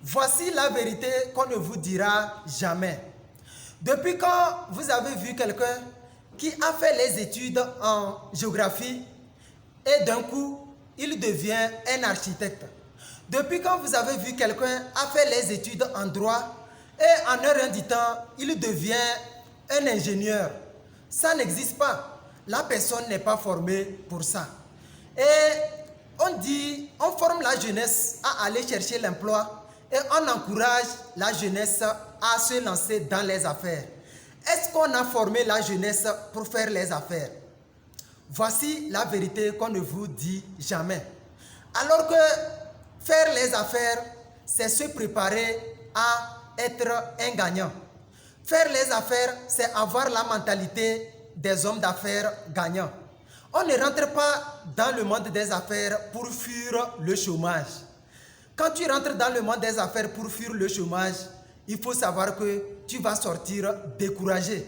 Voici la vérité qu'on ne vous dira jamais. Depuis quand vous avez vu quelqu'un qui a fait les études en géographie et d'un coup, il devient un architecte? Depuis quand vous avez vu quelqu'un a fait les études en droit et en un rien du temps, il devient un ingénieur? Ça n'existe pas. La personne n'est pas formée pour ça. Et on forme la jeunesse à aller chercher l'emploi et on encourage la jeunesse à se lancer dans les affaires. Est-ce qu'on a formé la jeunesse pour faire les affaires? Voici la vérité qu'on ne vous dit jamais. Alors que faire les affaires, c'est se préparer à être un gagnant. Faire les affaires, c'est avoir la mentalité des hommes d'affaires gagnants. On ne rentre pas dans le monde des affaires pour fuir le chômage. Quand tu rentres dans le monde des affaires pour fuir le chômage, il faut savoir que tu vas sortir découragé.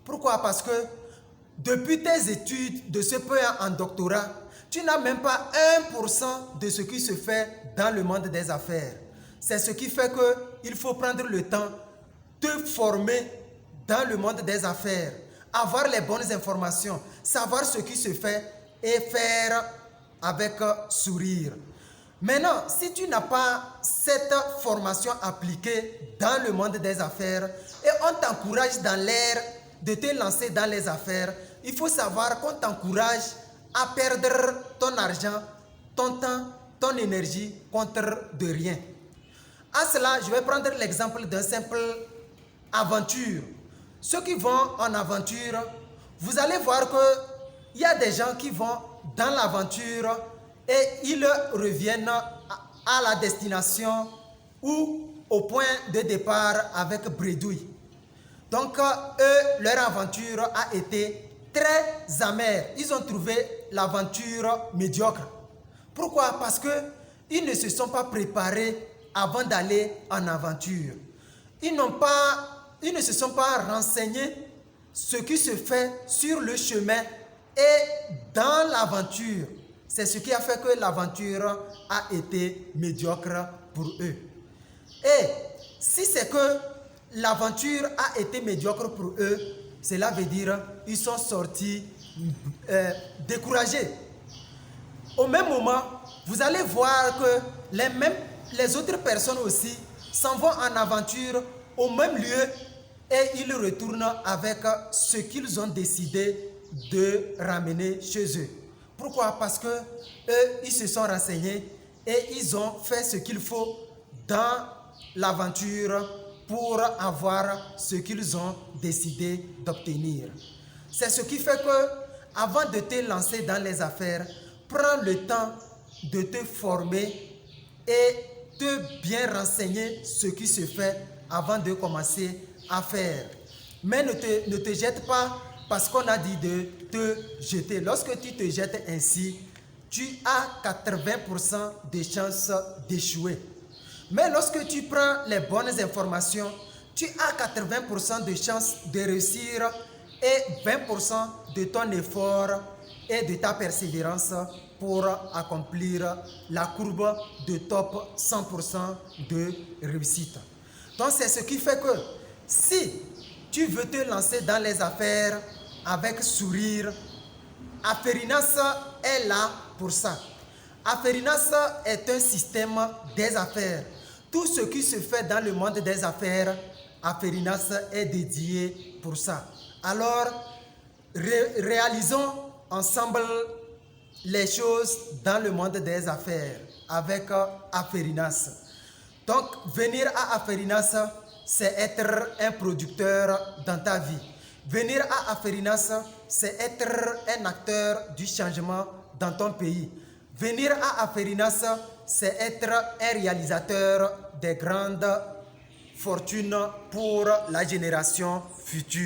Pourquoi? Parce que depuis tes études de CPE en doctorat, tu n'as même pas 1% de ce qui se fait dans le monde des affaires. C'est ce qui fait qu'il faut prendre le temps de former dans le monde des affaires, avoir les bonnes informations, savoir ce qui se fait et faire avec sourire. Maintenant, si tu n'as pas cette formation appliquée dans le monde des affaires et on t'encourage dans l'air de te lancer dans les affaires, il faut savoir qu'on t'encourage à perdre ton argent, ton temps, ton énergie contre de rien. À cela, je vais prendre l'exemple d'un simple aventure. Ceux qui vont en aventure, vous allez voir qu'il y a des gens qui vont dans l'aventure et ils reviennent à la destination ou au point de départ avec bredouille. Donc, eux, leur aventure a été très amère. Ils ont trouvé l'aventure médiocre. Pourquoi? Parce qu'ils ne se sont pas préparés avant d'aller en aventure. Ils ne se sont pas renseignés ce qui se fait sur le chemin et dans l'aventure. C'est ce qui a fait que l'aventure a été médiocre pour eux. Et si c'est que l'aventure a été médiocre pour eux, cela veut dire qu'ils sont sortis découragés. Au même moment, vous allez voir que les autres personnes aussi s'en vont en aventure au même lieu et ils retournent avec ce qu'ils ont décidé de ramener chez eux. Pourquoi? Parce que eux, ils se sont renseignés et ils ont fait ce qu'il faut dans l'aventure pour avoir ce qu'ils ont décidé d'obtenir. C'est ce qui fait que, avant de te lancer dans les affaires, prends le temps de te former et de bien renseigner ce qui se fait avant de commencer à faire. Mais ne te jette pas parce qu'on a dit de te jeter. Lorsque tu te jettes ainsi, tu as 80% de chances d'échouer. Mais lorsque tu prends les bonnes informations, tu as 80% de chances de réussir et 20% de ton effort et de ta persévérance pour accomplir la courbe de top 100% de réussite. Donc c'est ce qui fait que si tu veux te lancer dans les affaires avec sourire, Aferinas est là pour ça. Aferinas est un système des affaires. Tout ce qui se fait dans le monde des affaires, Aferinas est dédié pour ça. Alors, réalisons ensemble les choses dans le monde des affaires avec Aferinas. Donc, venir à Aferinas, c'est être un producteur dans ta vie. Venir à Aferinas, c'est être un acteur du changement dans ton pays. Venir à Aferinas, c'est être un réalisateur des grandes fortunes pour la génération future.